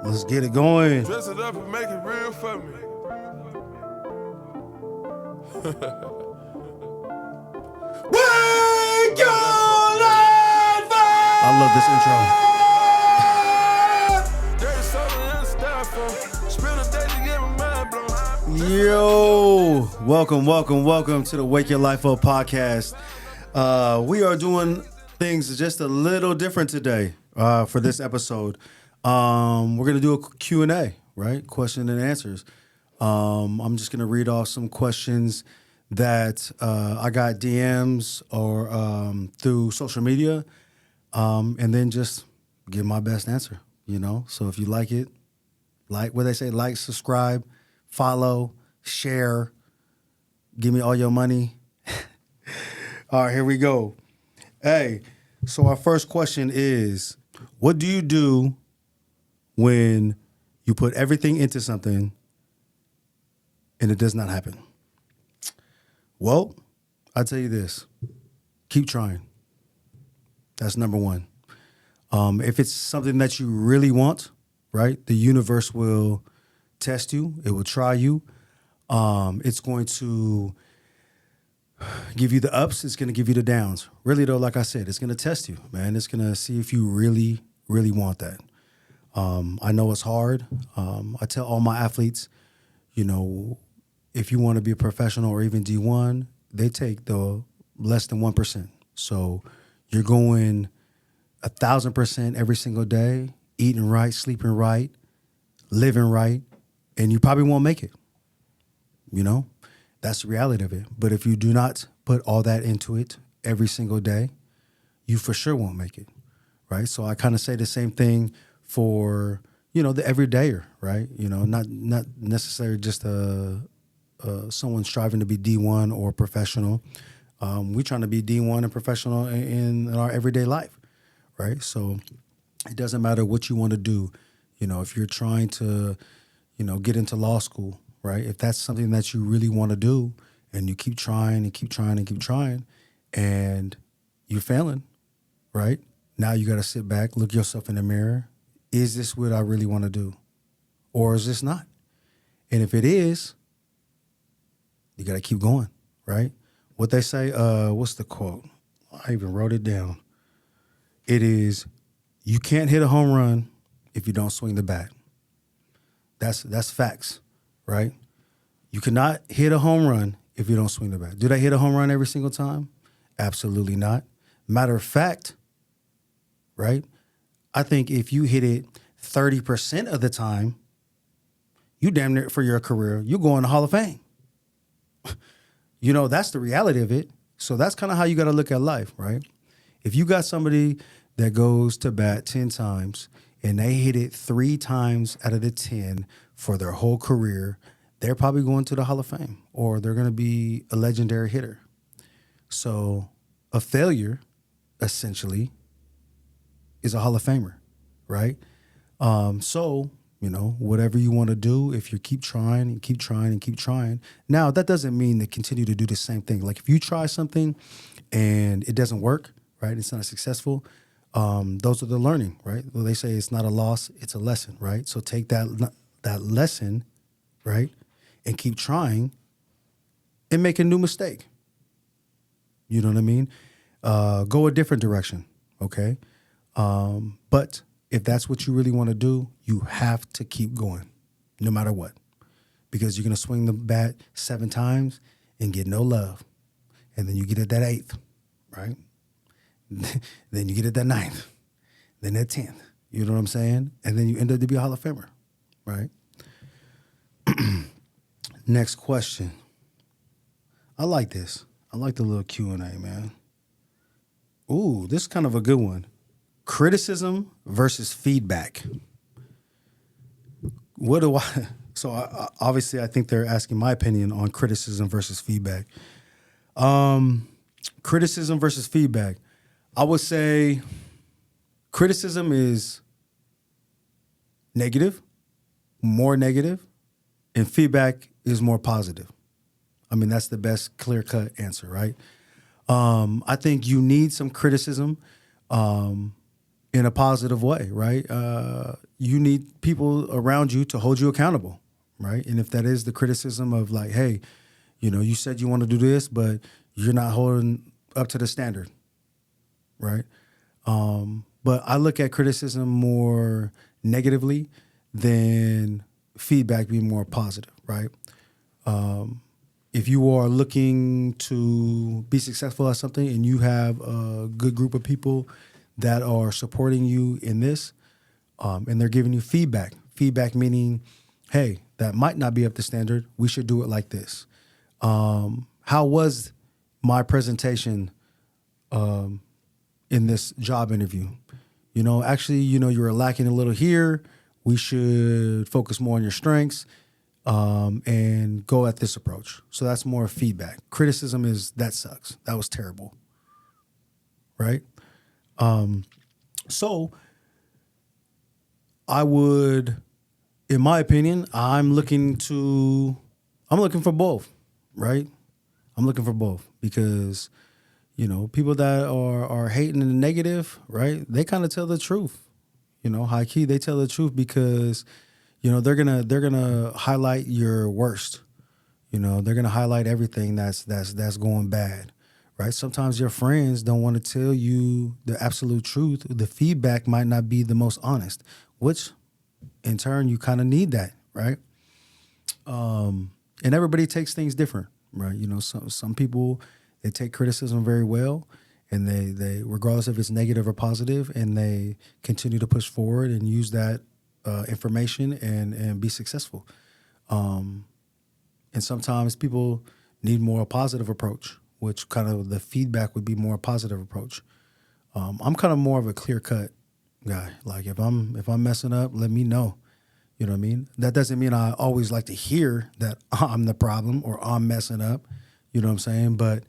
Let's get it going. Dress it up and make it real for me. Wake your life up! I love this intro. There's something in styrofoam. Spend a day to get my mind blown. Yo, welcome to the Wake Your Life Up podcast. We are doing things just a little different today for this episode. We're going to do a Q&A, right? Question and answers. I'm just going to read off some questions that I got DMs or through social media, and then just give my best answer, you know? So if you like it, like subscribe, follow, share, give me all your money. All right, here we go. Hey, so our first question is, what do you do when you put everything into something and it does not happen? Well, I tell you this, keep trying. That's number one. If it's something that you really want, right, the universe will test you. It will try you. It's going to give you the ups. It's going to give you the downs. Really, though, like I said, it's going to test you, man. It's going to see if you really, really want that. I know it's hard. I tell all my athletes, you know, if you want to be a professional or even D1, they take the less than 1%. So you're going 1,000% every single day, eating right, sleeping right, living right, and you probably won't make it. You know, that's the reality of it. But if you do not put all that into it every single day, you for sure won't make it, right? So I kind of say the same thing for, you know, the everydayer, right? You know, not necessarily just someone striving to be D1 or professional. We're trying to be D1 and professional in our everyday life, right? So it doesn't matter what you want to do. You know, if you're trying to, you know, get into law school, right? If that's something that you really want to do and you keep trying and keep trying and keep trying and you're failing, right? Now you got to sit back, look yourself in the mirror. Is this what I really want to do? Or is this not? And if it is, you got to keep going, right? What they say, what's the quote? I even wrote it down. It is, you can't hit a home run if you don't swing the bat. That's facts, right? You cannot hit a home run if you don't swing the bat. Do they hit a home run every single time? Absolutely not. Matter of fact, right? I think if you hit it 30% of the time, you damn near for your career, you go in the Hall of Fame. You know, that's the reality of it. So that's kind of how you got to look at life, right? If you got somebody that goes to bat 10 times and they hit it 3 times out of the 10 for their whole career, they're probably going to the Hall of Fame or they're going to be a legendary hitter. So a failure, essentially, is a Hall of Famer, right? So, you know, whatever you want to do, if you keep trying and keep trying and keep trying. Now, that doesn't mean to continue to do the same thing. Like if you try something and it doesn't work, right? It's not successful. Those are the learning, right? Well, they say it's not a loss, it's a lesson, right? So take that lesson, right? And keep trying and make a new mistake. You know what I mean? Go a different direction, okay? But if that's what you really want to do, you have to keep going, no matter what. Because you're going to swing the bat 7 times and get no love. And then you get it that 8th, right? Then you get it that 9th. Then that 10th. You know what I'm saying? And then you end up to be a Hall of Famer, right? Next question. I like this. I like the little Q&A, man. Ooh, this is kind of a good one. Criticism versus feedback. What do I... So obviously, I think they're asking my opinion on criticism versus feedback. Criticism versus feedback. I would say criticism is negative, more negative, and feedback is more positive. I mean, that's the best clear-cut answer, right? I think you need some criticism in a positive way, right? You need people around you to hold you accountable, right? And if that is the criticism of like, hey, you said you want to do this, but you're not holding up to the standard, right? But I look at criticism more negatively than feedback being more positive, right? If you are looking to be successful at something and you have a good group of people that are supporting you in this, and they're giving you feedback meaning, hey, that might not be up to standard. We should do it like this. How was my presentation in this job interview? Actually, you were lacking a little here. We should focus more on your strengths and go at this approach. So that's more feedback. Criticism is, that sucks. That was terrible. Right? So I would, in my opinion, I'm looking for both, right? I'm looking for both because, people that are hating in the negative, right? They kind of tell the truth, high key. They tell the truth because, they're gonna highlight your worst. They're gonna highlight everything that's going bad, right? Sometimes your friends don't want to tell you the absolute truth. The feedback might not be the most honest, which in turn you kind of need that, right? And everybody takes things different, right? Some people, they take criticism very well, and they regardless if it's negative or positive, and they continue to push forward and use that information and be successful. And sometimes people need more a positive approach, which kind of the feedback would be more a positive approach. I'm kind of more of a clear cut guy. Like if I'm messing up, let me know. You know what I mean? That doesn't mean I always like to hear that I'm the problem or I'm messing up. You know what I'm saying? But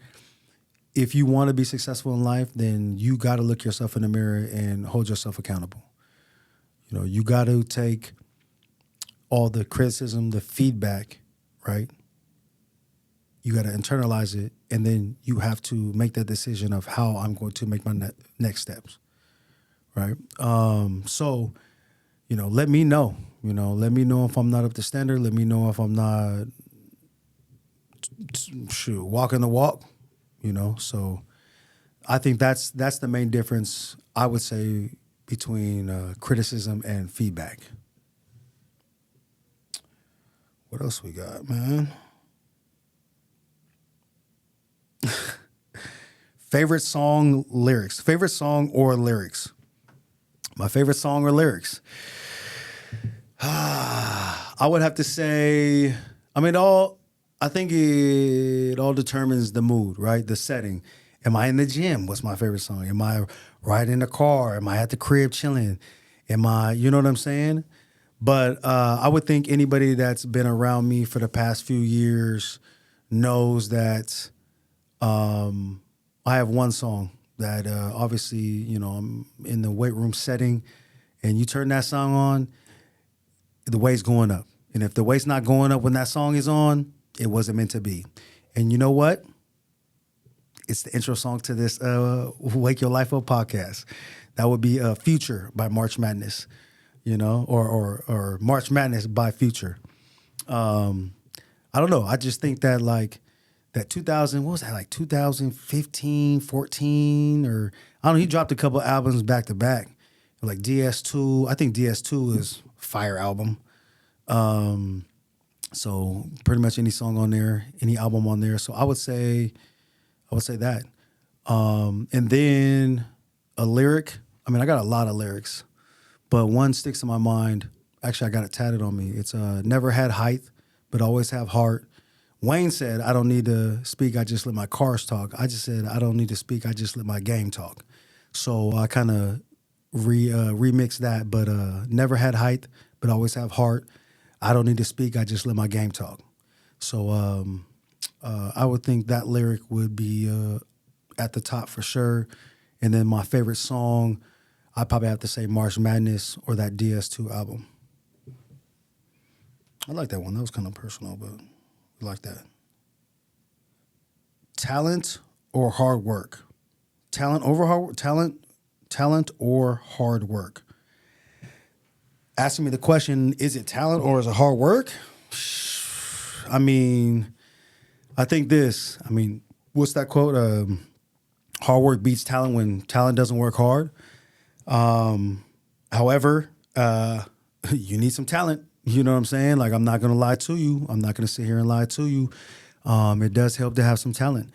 if you want to be successful in life, then you got to look yourself in the mirror and hold yourself accountable. You got to take all the criticism, the feedback, right? You got to internalize it, and then you have to make that decision of how I'm going to make my next steps, right? So, let me know. Let me know if I'm not up to standard. Let me know if I'm not walking the walk. So I think that's the main difference, I would say, between criticism and feedback. What else we got, man? Favorite song lyrics. Favorite song or lyrics. My favorite song or lyrics. I would have to say, I think it all determines the mood, right? The setting. Am I in the gym? What's my favorite song? Am I riding in the car? Am I at the crib chilling? Am I, you know what I'm saying? But I would think anybody that's been around me for the past few years knows that I have one song that obviously, I'm in the weight room setting, and you turn that song on, the weight's going up. And if the weight's not going up when that song is on, it wasn't meant to be. And you know what? It's the intro song to this Wake Your Life Up podcast. That would be Future by March Madness, or March Madness by Future. I don't know. I just think that that 2000, what was that, like 2015, 14, or I don't know. He dropped a couple albums back to back, like DS2. I think DS2 is fire album. So pretty much any song on there, any album on there. So I would say that. And then a lyric. I got a lot of lyrics, but one sticks in my mind. Actually, I got it tatted on me. It's never had height, but always have heart. Wayne said, I don't need to speak, I just let my cars talk. I just said, I don't need to speak, I just let my game talk. So I kind of remixed that, but never had height, but always have heart. I don't need to speak, I just let my game talk. So I would think that lyric would be at the top for sure. And then my favorite song, I'd probably have to say March Madness or that DS2 album. I like that one. That was kind of personal, but I like that. Talent or hard work? Talent talent or hard work? Asking me the question, is it talent or is it hard work? I mean, I think this. I mean, what's that quote? Hard work beats talent when talent doesn't work hard. However, you need some talent. You know what I'm saying? Like, I'm not going to lie to you. I'm not going to sit here and lie to you. It does help to have some talent.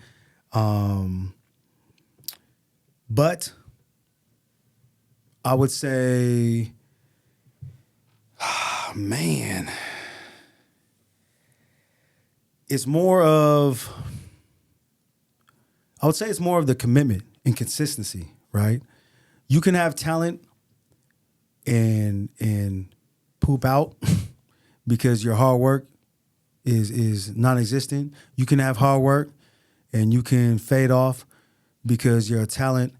But I would say, man, it's more of, I would say it's more of the commitment and consistency, right? You can have talent and poop out because your hard work is non-existent. You can have hard work and you can fade off because your talent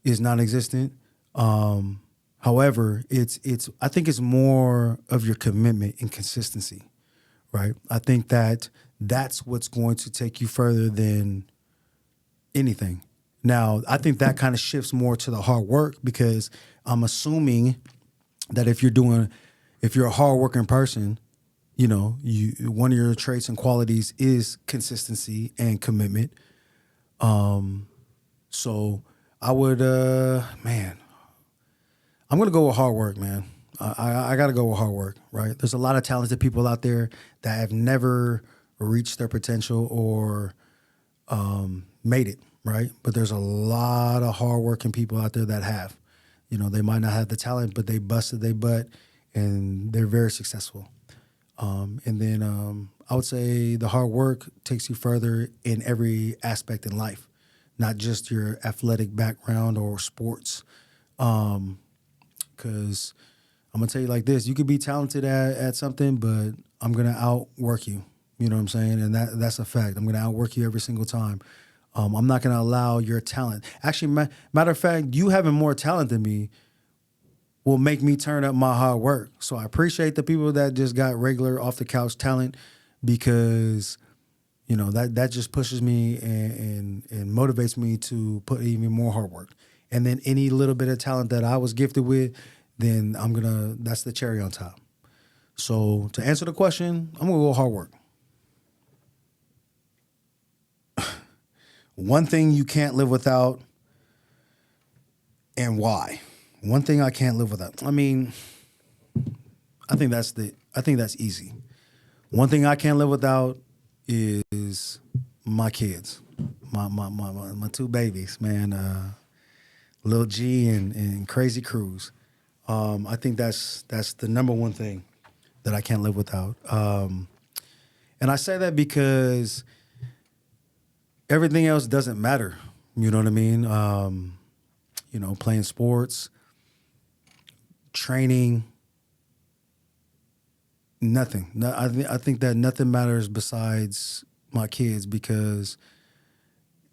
is non-existent. However, it's I think it's more of your commitment and consistency, right? I think that's what's going to take you further than anything. Now, I think that kind of shifts more to the hard work because I'm assuming that if you're a hardworking person, you know, one of your traits and qualities is consistency and commitment. So I would, man, I'm gonna go with hard work, man. I got to go with hard work, right? There's a lot of talented people out there that have never reached their potential or made it, right? But there's a lot of hardworking people out there that have. You know, they might not have the talent, but they busted their butt and they're very successful. And then I would say the hard work takes you further in every aspect in life, not just your athletic background or sports. Because I'm going to tell you like this, you could be talented at something, but I'm going to outwork you. You know what I'm saying? And that's a fact. I'm going to outwork you every single time. I'm not going to allow your talent. Actually, matter of fact, you having more talent than me will make me turn up my hard work. So I appreciate the people that just got regular off the couch talent because, you know, that just pushes me and motivates me to put even more hard work. And then any little bit of talent that I was gifted with, then that's the cherry on top. So to answer the question, I'm going to go hard work. One thing you can't live without and why? One thing I can't live without. I mean, I think that's easy. One thing I can't live without is my kids, my two babies, man, Lil G and Crazy Cruz. I think that's the number one thing that I can't live without. And I say that because everything else doesn't matter. You know what I mean? You know, playing sports, training, nothing. I think that nothing matters besides my kids because,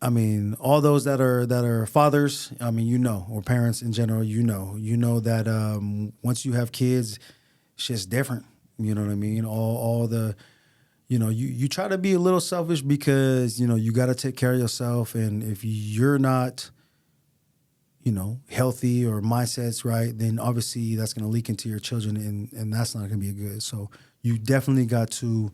I mean, all those that are fathers, I mean, you know, or parents in general, you know that once you have kids, it's just different. You know what I mean? All the, you know, you try to be a little selfish because, you know, you got to take care of yourself. And if you're not, you know, healthy or mindset's right, then obviously that's going to leak into your children and that's not going to be good. So you definitely got to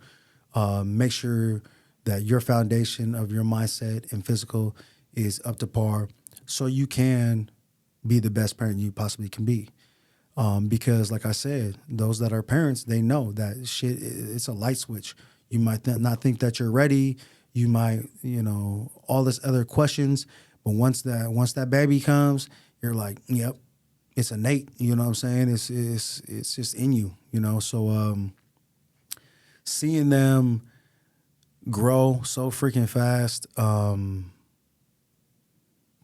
make sure that your foundation of your mindset and physical is up to par so you can be the best parent you possibly can be. Because like I said, those that are parents, they know that shit, it's a light switch. You might not think that you're ready. You might, you know, all this other questions. But once that baby comes, you're like, yep, it's innate. You know what I'm saying? It's just in you, you know? So seeing them grow so freaking fast,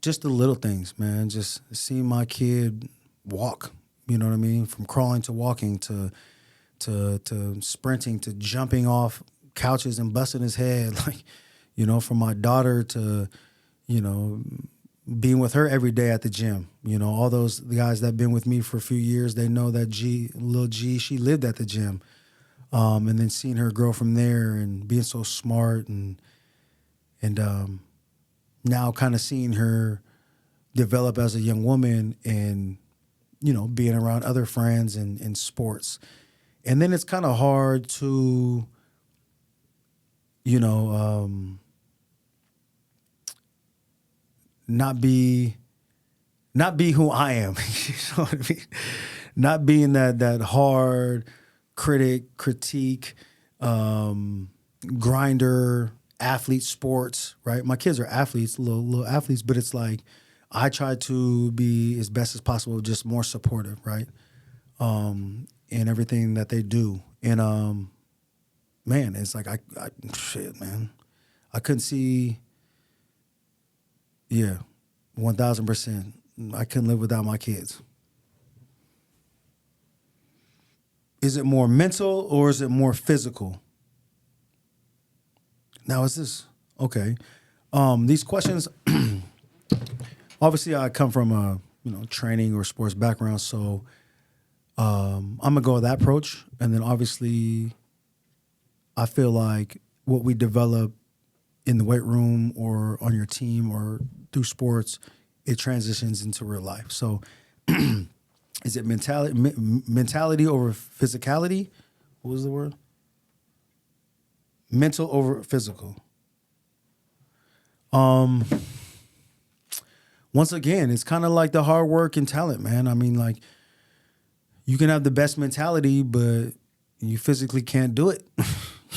just the little things, man. Just seeing my kid walk, you know what I mean? From crawling to walking to sprinting to jumping off couches and busting his head, like, you know, from my daughter to, you know, being with her every day at the gym. You know, all those guys that have been with me for a few years, they know that Lil G, she lived at the gym. And then seeing her grow from there and being so smart and now kind of seeing her develop as a young woman and, being around other friends and in sports. And then it's kind of hard to, not be who I am. You know what I mean? Not being that hard critique, grinder, athlete sports, right? My kids are athletes, little athletes, but it's like I try to be as best as possible, just more supportive, right? In everything that they do. And man, it's like shit, man. I couldn't see 1,000%. I couldn't live without my kids. Is it more mental or is it more physical? Now, is this okay? These questions, obviously, I come from a training or sports background, so I'm gonna go with that approach. And then, obviously, I feel like what we develop in the weight room or on your team or through sports, it transitions into real life. So, is it mentality over physicality? What was the word? Mental over physical. Once again, it's kind of like the hard work and talent, man. I mean, like, you can have the best mentality, but you physically can't do it.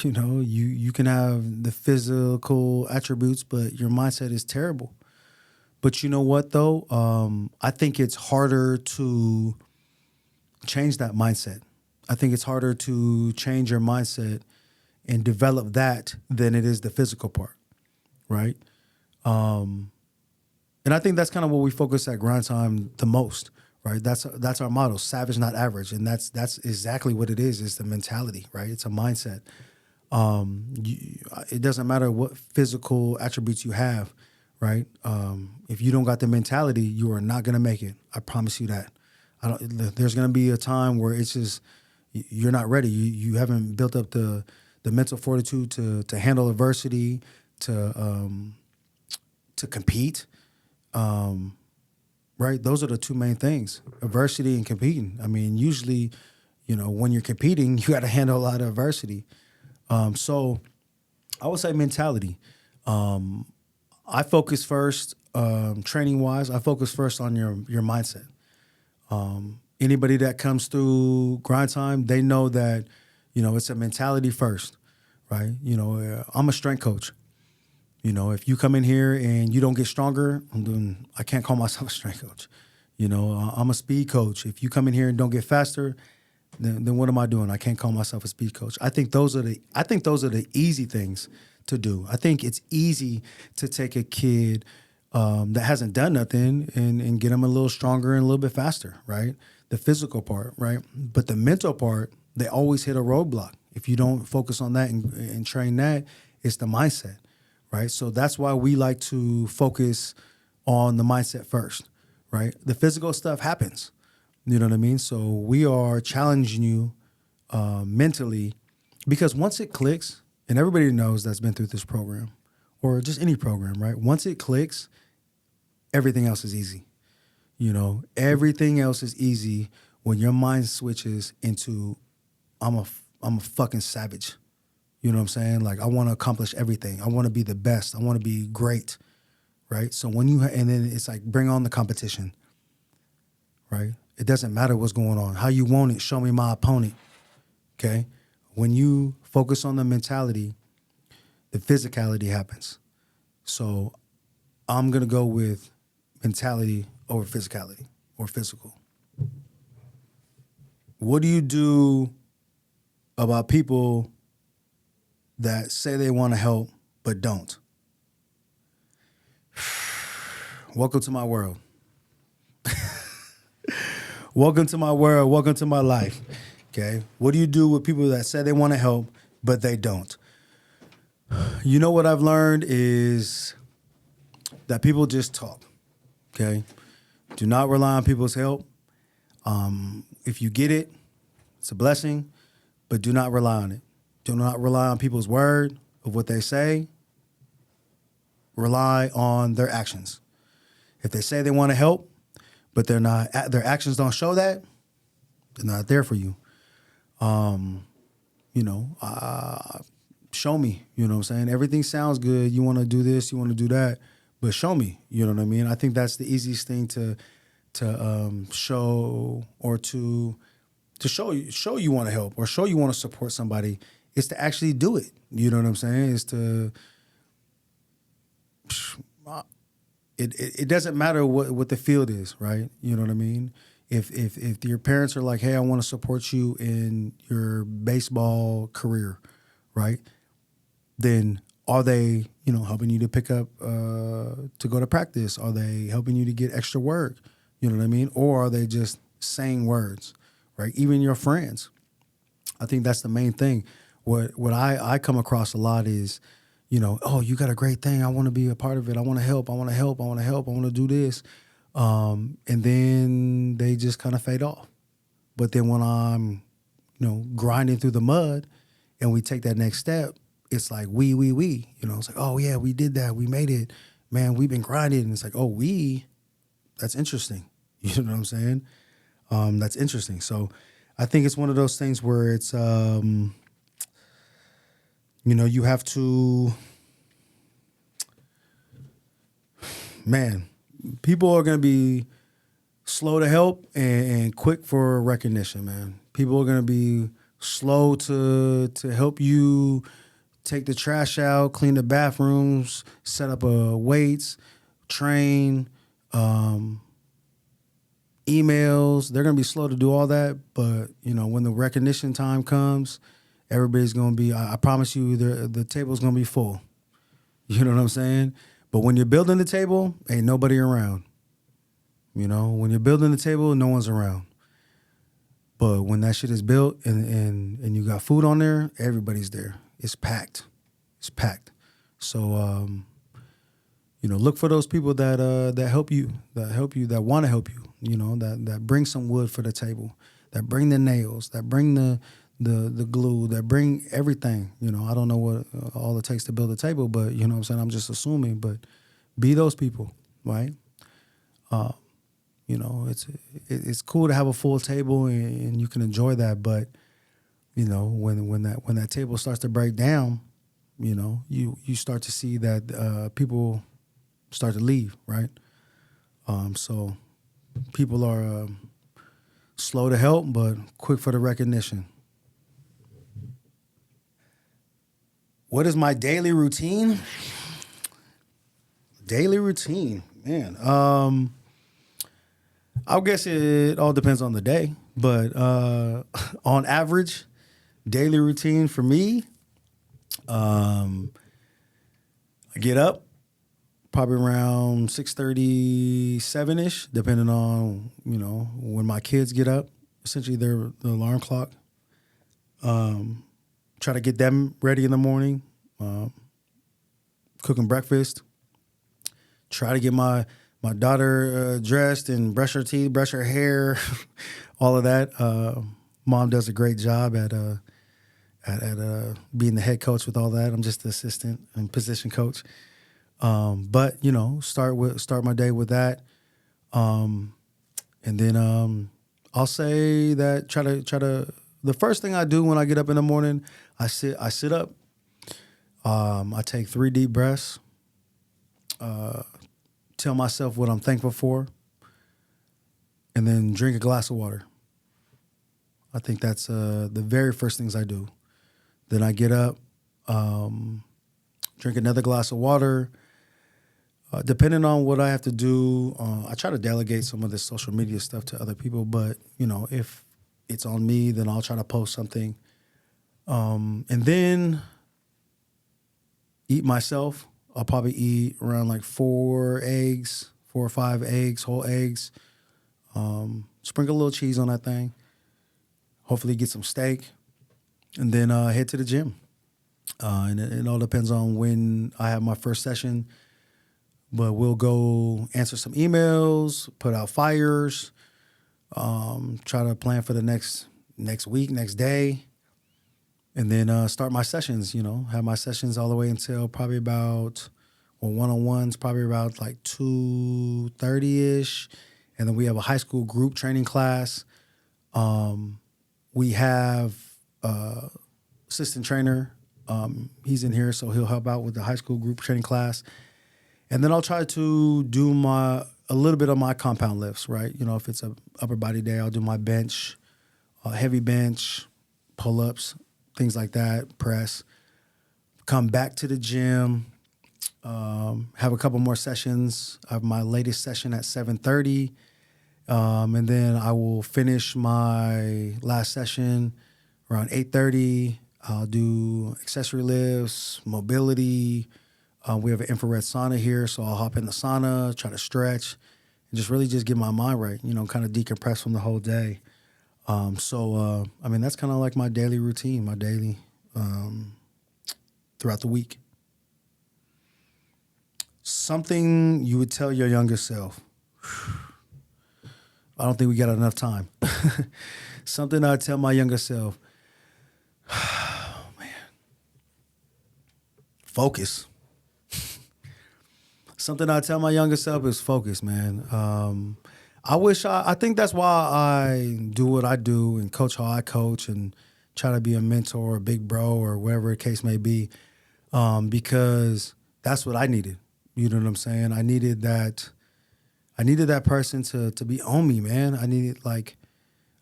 You can have the physical attributes, but your mindset is terrible. But you know what, though? I think it's harder to change that mindset. I think it's harder to change your mindset and develop that than it is the physical part, right? And I think that's kind of what we focus at Grind Time the most, right? That's our motto: savage, not average, and that's exactly what it is. It's the mentality, right? It's a mindset. It doesn't matter what physical attributes you have, right? If you don't got the mentality, you are not gonna make it. I promise you that. There's gonna be a time where it's just you're not ready. You haven't built up the mental fortitude to handle adversity, to compete, right? Those are the two main things: adversity and competing. I mean, usually, when you're competing, you got to handle a lot of adversity. So, I would say mentality. I focus first, training wise. I focus first on your mindset. Anybody that comes through Grind Time, they know that it's a mentality first, right? I'm a strength coach. If you come in here and you don't get stronger, I can't call myself a strength coach. I'm a speed coach. If you come in here and don't get faster, then what am I doing? I can't call myself a speed coach. I think those are the easy things to do. I think it's easy to take a kid that hasn't done nothing and get them a little stronger and a little bit faster, right? The physical part, right? But the mental part, they always hit a roadblock. If you don't focus on that and train that, it's the mindset, right? So that's why we like to focus on the mindset first, right? The physical stuff happens, you know what I mean? So we are challenging you mentally, because once it clicks, and everybody knows that's been through this program or just any program, right? Once it clicks, everything else is easy. Everything else is easy when your mind switches into I'm a fucking savage. You know what I'm saying? Like, I want to accomplish everything. I want to be the best. I want to be great, right? So and then it's like, bring on the competition, right? It doesn't matter what's going on. How you want it, show me my opponent, okay? When you focus on the mentality, the physicality happens. So I'm going to go with mentality over physicality or physical. What do you do about people that say they want to help but don't? Welcome to my world. Welcome to my world. Welcome to my life. Okay. What do you do with people that say they want to help but they don't? What I've learned is that people just talk. Okay. Do not rely on people's help. If you get it, it's a blessing, but do not rely on it. Do not rely on people's word of what they say. Rely on their actions. If they say they want to help, but they're not, their actions don't show that, they're not there for you. You know, show me, you know what I'm saying? Everything sounds good. You want to do this, you want to do that, but show me, you know what I mean? I think that's the easiest thing to show, or to show you want to help, or show you want to support somebody, is to actually do it. You know what I'm saying? Is to, it doesn't matter what the field is, right? You know what I mean? If your parents are like, hey, I want to support you in your baseball career, right? Then are they, you know, helping you to pick up, to go to practice? Are they helping you to get extra work? You know what I mean? Or are they just saying words, right? Even your friends. I think that's the main thing. What I come across a lot is, you know, oh, you got a great thing. I want to be a part of it. I want to help. I want to help. I want to help. I want to do this. And then they just kind of fade off. But then when I'm, you know, grinding through the mud and we take that next step, it's like we, you know, it's like, oh yeah, we did that. We made it, man. We've been grinding. And it's like, oh, that's interesting. You know what I'm saying? That's interesting. So I think it's one of those things where it's, you know, you have to, man, people are going to be slow to help and quick for recognition, man. People are going to be slow to help you take the trash out, clean the bathrooms, set up weights, train, emails. They're going to be slow to do all that. But, you know, when the recognition time comes, everybody's going to be, I promise you, the table's going to be full. You know what I'm saying? But when you're building the table, ain't nobody around. You know, when you're building the table, no one's around. But when that shit is built and you got food on there, everybody's there. It's packed. It's packed. So, you know, look for those people that help you, that want to help you, you know, that bring some wood for the table, that bring the nails, that bring the glue, that bring everything. You know, I don't know what all it takes to build a table, but you know what I'm saying? I'm just assuming, but be those people, right? You know, it's cool to have a full table and you can enjoy that, but you know, when that table starts to break down, you know, you start to see that people start to leave, right? So people are slow to help, but quick for the recognition. What is my daily routine? Daily routine, man. I guess it all depends on the day, but on average, daily routine for me, I get up probably around 6:30, 7-ish, depending on, you know, when my kids get up. Essentially, they're the alarm clock. Try to get them ready in the morning, cooking breakfast. Try to get my daughter dressed and brush her teeth, brush her hair, all of that. Mom does a great job at being the head coach with all that. I'm just the assistant and position coach. But you know, start my day with that, and then I'll say that try to. The first thing I do when I get up in the morning, I sit up. I take 3 deep breaths. Tell myself what I'm thankful for, and then drink a glass of water. I think that's the very first things I do. Then I get up, drink another glass of water. Depending on what I have to do, I try to delegate some of this social media stuff to other people. But, you know, if it's on me, then I'll try to post something. And then eat myself. I'll probably eat around like 4 or 5 eggs, whole eggs. Sprinkle a little cheese on that thing. Hopefully get some steak. And then head to the gym. And it all depends on when I have my first session. But we'll go answer some emails, put out fires, try to plan for the next week, next day, and then start my sessions, you know, have my sessions all the way until probably about or one-on-ones probably about like 2:30ish, and then we have a high school group training class. We have assistant trainer. He's in here, so he'll help out with the high school group training class. And then I'll try to do a little bit of my compound lifts, right? You know, if it's a upper body day, I'll do my bench, heavy bench, pull-ups, things like that, press. Come back to the gym, have a couple more sessions. I have my latest session at 7:30. And then I will finish my last session around 8:30. I'll do accessory lifts, mobility. We have an infrared sauna here, so I'll hop in the sauna, try to stretch, and just get my mind right, you know, kind of decompress from the whole day. I mean, that's kind of like my daily routine, my daily throughout the week. Something you would tell your younger self. I don't think we got enough time. Something I'd tell my younger self. Oh, man. Focus. Something I tell my younger self is focus, man. I think that's why I do what I do and coach how I coach and try to be a mentor or a big bro or whatever the case may be, because that's what I needed. You know what I'm saying? I needed that person to be on me, man. I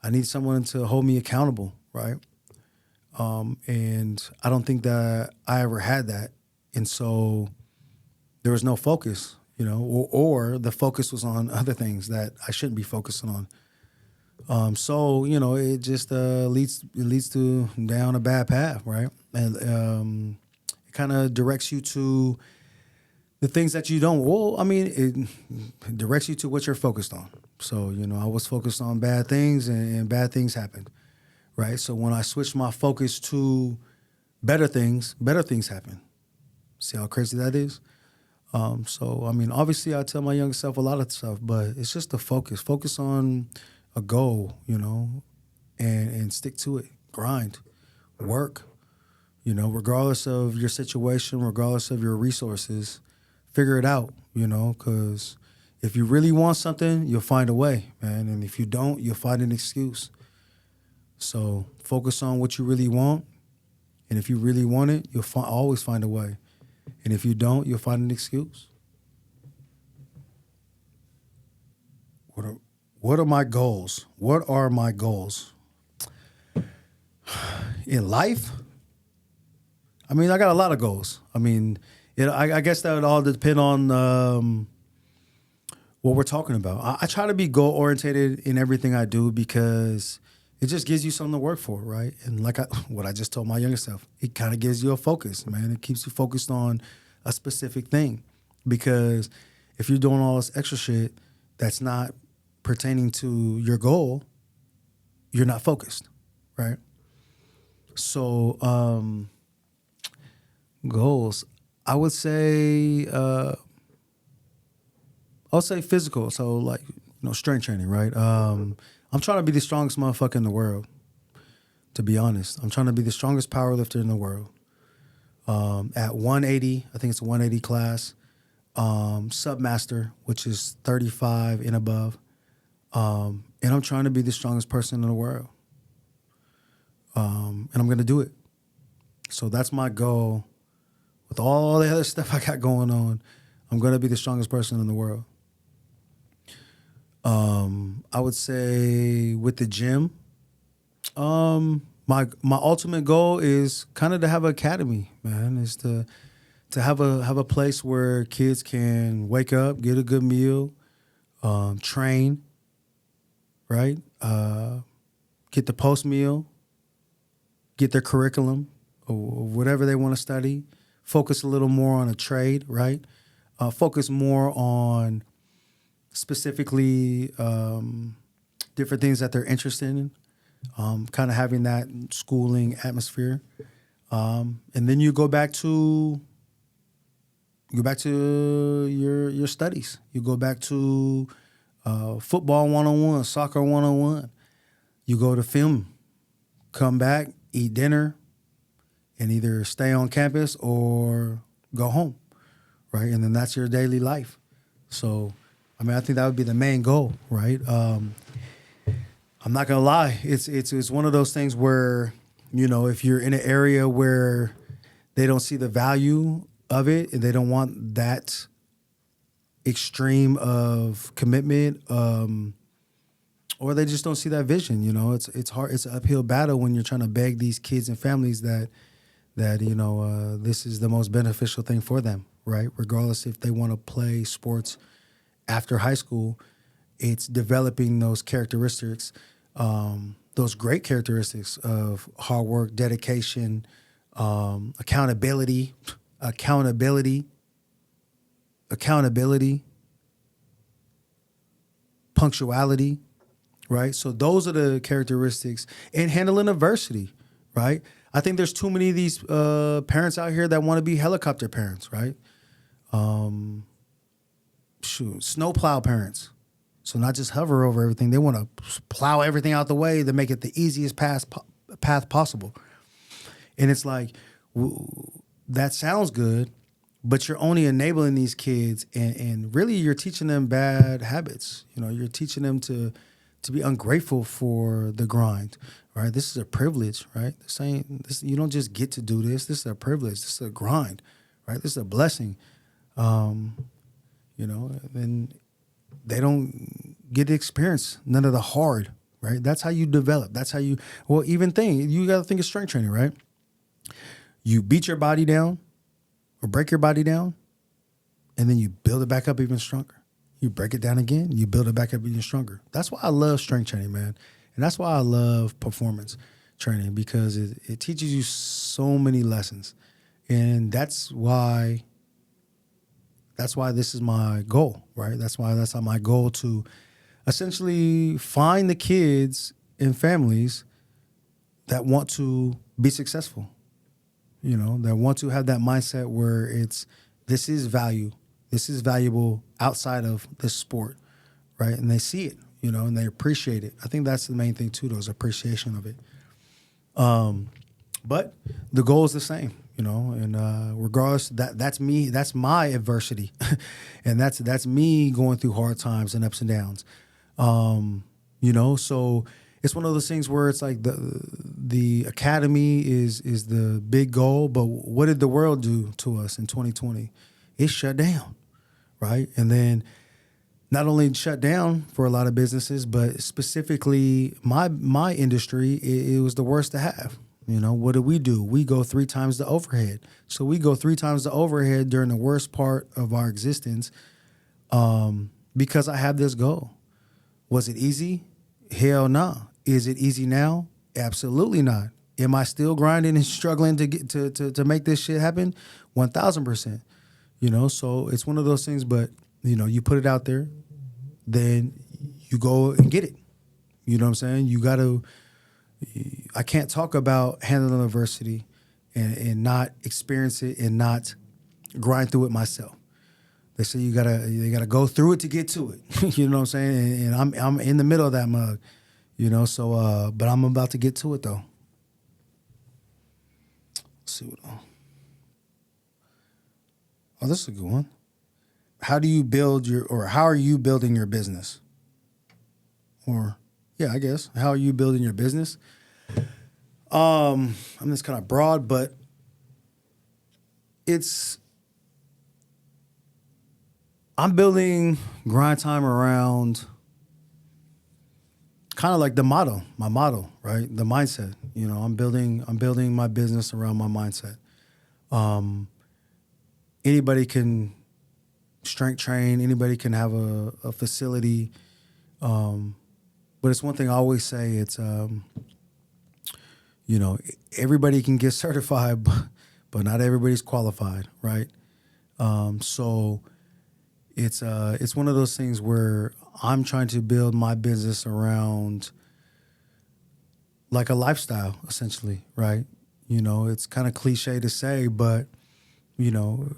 need someone to hold me accountable, right? And I don't think that I ever had that. And so there was no focus, you know, or the focus was on other things that I shouldn't be focusing on. So, you know, it just leads to down a bad path, right? And it kind of directs you to the things that you don't. Well, I mean, it directs you to what you're focused on. So, you know, I was focused on bad things and bad things happened, right? So when I switched my focus to better things happen. See how crazy that is? So, I mean, obviously I tell my younger self a lot of stuff, but it's just the focus. Focus on a goal, you know, and stick to it. Grind, work, you know, regardless of your situation, regardless of your resources, figure it out, you know, because if you really want something, you'll find a way, man. And if you don't, you'll find an excuse. So focus on what you really want. And if you really want it, you'll always find a way. And if you don't, you'll find an excuse. What are my goals? What are my goals? In life? I mean, I got a lot of goals. I mean, I guess that would all depend on what we're talking about. I try to be goal-oriented in everything I do because it just gives you something to work for, right? And like what I just told my younger self, it kind of gives you a focus, man. It keeps you focused on a specific thing. Because if you're doing all this extra shit that's not pertaining to your goal, you're not focused, right? So goals, I would say physical. So like, you know, strength training, right? I'm trying to be the strongest motherfucker in the world, to be honest. I'm trying to be the strongest powerlifter in the world. At 180, I think it's a 180 class, submaster, which is 35 and above. And I'm trying to be the strongest person in the world. And I'm going to do it. So that's my goal. With all the other stuff I got going on, I'm going to be the strongest person in the world. I would say with the gym, my ultimate goal is kind of to have an academy, man. Is to have a place where kids can wake up, get a good meal, train, right? Get the post meal, get their curriculum or whatever they want to study. Focus a little more on a trade, right? Focus more on specifically different things that they're interested in, kind of having that schooling atmosphere. And then you go back to your studies. You go back to football 101, soccer 101. You go to film, come back, eat dinner, and either stay on campus or go home, right? And then that's your daily life. So, I mean, I think that would be the main goal, right? I'm not gonna lie, it's one of those things where, you know, if you're in an area where they don't see the value of it and they don't want that extreme of commitment, or they just don't see that vision, you know, it's hard. It's an uphill battle when you're trying to beg these kids and families that you know, this is the most beneficial thing for them, right? Regardless if they want to play sports after high school, it's developing those characteristics, those great characteristics of hard work, dedication, accountability, punctuality, right? So those are the characteristics, and handling adversity, right? I think there's too many of these parents out here that want to be helicopter parents, right? Snowplow parents. So not just hover over everything. They want to plow everything out the way to make it the easiest path possible. And it's like, that sounds good, but you're only enabling these kids, and really you're teaching them bad habits. You know, you're teaching them to be ungrateful for the grind, right? This is a privilege, right? You don't just get to do this. This is a privilege. This is a grind, right? This is a blessing. You know, and they don't get to experience none of the hard, right? That's how you develop. That's how you, you got to think of strength training, right? You beat your body down or break your body down, and then you build it back up even stronger. You break it down again, you build it back up even stronger. That's why I love strength training, man. And that's why I love performance training, because it teaches you so many lessons. And that's why this is my goal, right? That's my goal, to essentially find the kids and families that want to be successful, you know, that want to have that mindset where this is valuable outside of this sport, right? And they see it, you know, and they appreciate it. I think that's the main thing too, though, is appreciation of it. But the goal is the same, you know, and regardless, that's me, that's my adversity. And that's me going through hard times and ups and downs. You know, so it's one of those things where it's like the academy is the big goal, but what did the world do to us in 2020? It shut down, right? And then not only shut down for a lot of businesses, but specifically my industry, it was the worst to have. You know, what do? We go 3 times the overhead. So we go 3 times the overhead during the worst part of our existence, because I have this goal. Was it easy? Hell no. Is it easy now? Absolutely not. Am I still grinding and struggling to get to make this shit happen? 1,000%. You know, so it's one of those things, but, you know, you put it out there, then you go and get it. You know what I'm saying? I can't talk about handling adversity and not experience it and not grind through it myself. They say you gotta go through it to get to it. You know what I'm saying? And I'm in the middle of that mug, you know, so but I'm about to get to it though. Let's see what this is a good one. How are you building your business? Or yeah, I guess. How are you building your business? I'm just kind of broad, but I'm building Grind Time around kind of like my motto, right? The mindset. You know, I'm building my business around my mindset. Anybody can strength train. Anybody can have a facility. But it's one thing I always say. It's you know, everybody can get certified, but not everybody's qualified, right? So it's one of those things where I'm trying to build my business around like a lifestyle, essentially, right? You know, it's kind of cliche to say, but, you know,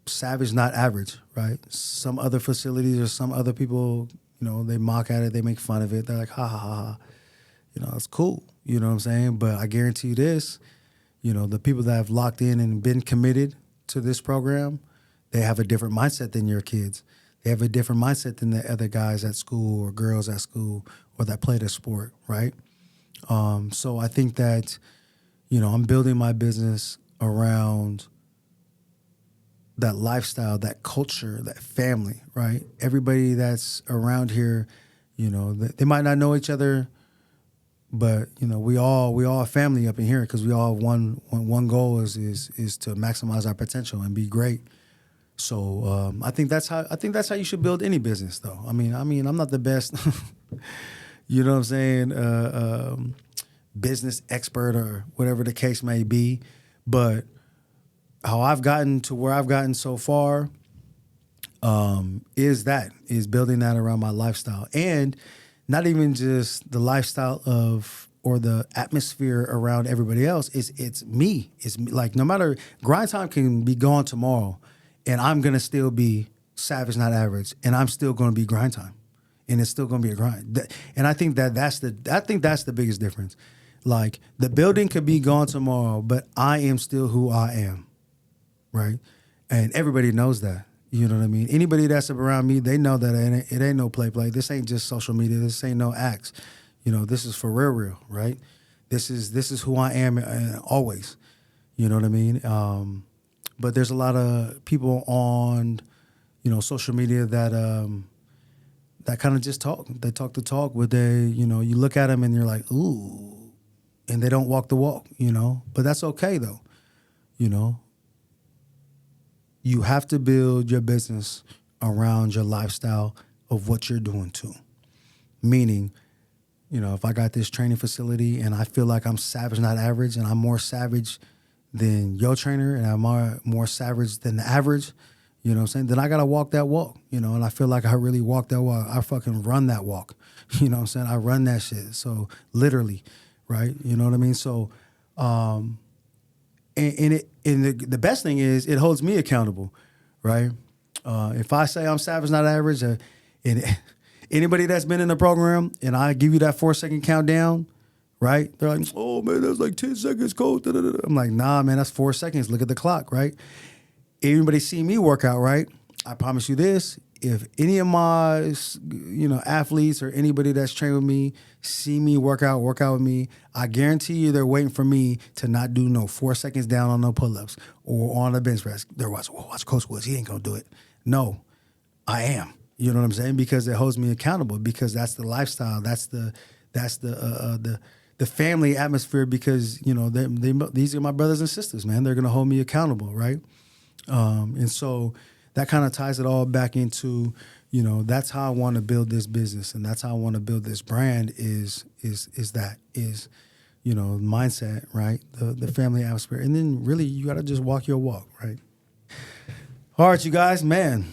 savage, not average, right? Some other facilities or some other people, you know, they mock at it, they make fun of it. They're like, ha, ha, ha, ha. You know, it's cool. You know what I'm saying? But I guarantee you this, you know, the people that have locked in and been committed to this program, They have a different mindset than your kids. They have a different mindset than the other guys at school or girls at school or that play the sport, right? So I think that, I'm building my business around that lifestyle, that culture, that family, right? Everybody that's around here, they might not know each other, but we all a family up in here because we all have one goal is to maximize our potential and be great. So I think that's how you should build any business, though. I mean, I'm not the best, you know what I'm saying, business expert or whatever the case may be, but how I've gotten to where I've gotten so far is building that around my lifestyle, and not even just the lifestyle or the atmosphere around everybody else. It's me. It's me. Like, no matter, grind time can be gone tomorrow, and I'm gonna still be Savage Not Average, and I'm still gonna be grind time, and it's still gonna be a grind. And I think that's the biggest difference. Like, the building could be gone tomorrow, but I am still who I am, right? And everybody knows that. You know what I mean? Anybody that's around me, they know that it ain't no play. This ain't just social media. This ain't no acts. This is for real, right? This is who I am always. You know what I mean? But there's a lot of people on, social media that kind of just talk. They talk the talk, but you look at them and you're like, ooh, and they don't walk the walk, But that's okay, though, You have to build your business around your lifestyle of what you're doing too. Meaning, if I got this training facility and I feel like I'm Savage Not Average and I'm more savage than your trainer and I'm more savage than the average, you know what I'm saying? Then I got to walk that walk, and I feel like I really walk that walk. I fucking run that walk, you know what I'm saying? I run that shit. So literally, right? You know what I mean? So, the best thing is it holds me accountable, right? If I say I'm Savage Not Average, and anybody that's been in the program and I give you that 4-second countdown, right? They're like, oh man, that's like 10 seconds, coach. I'm like, nah, man, that's 4 seconds. Look at the clock, right? Anybody see me work out, right? I promise you this. If any of my, athletes or anybody that's trained with me see me work out with me, I guarantee you they're waiting for me to not do no 4 seconds down on no pull-ups or on a bench press. They're watching, watch Coach Woods. He ain't going to do it. No, I am. You know what I'm saying? Because it holds me accountable, because that's the lifestyle. That's the family atmosphere, because, these are my brothers and sisters, man. They're going to hold me accountable, right? And so that kind of ties it all back into, that's how I want to build this business, and that's how I want to build this brand is mindset, right? The family atmosphere. And then really you got to just walk your walk, right? All right, you guys, man,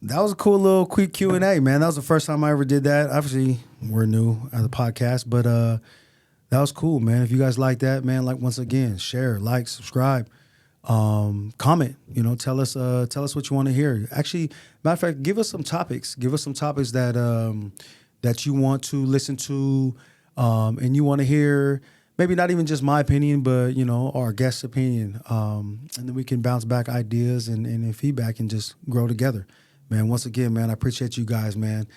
that was a cool little quick Q&A, man. That was the first time I ever did that. Obviously, we're new at the podcast, but that was cool, man. If you guys like that, man, once again, share, subscribe. Comment, tell us what you want to hear. Actually, matter of fact, give us some topics that you want to listen to, and you want to hear, maybe not even just my opinion, but our guest's opinion, and then we can bounce back ideas and feedback and just grow together, man. Once again, man, I appreciate you guys, man.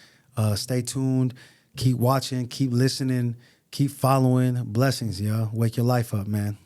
Stay tuned, keep watching, keep listening, keep following. Blessings, y'all. Wake your life up, man.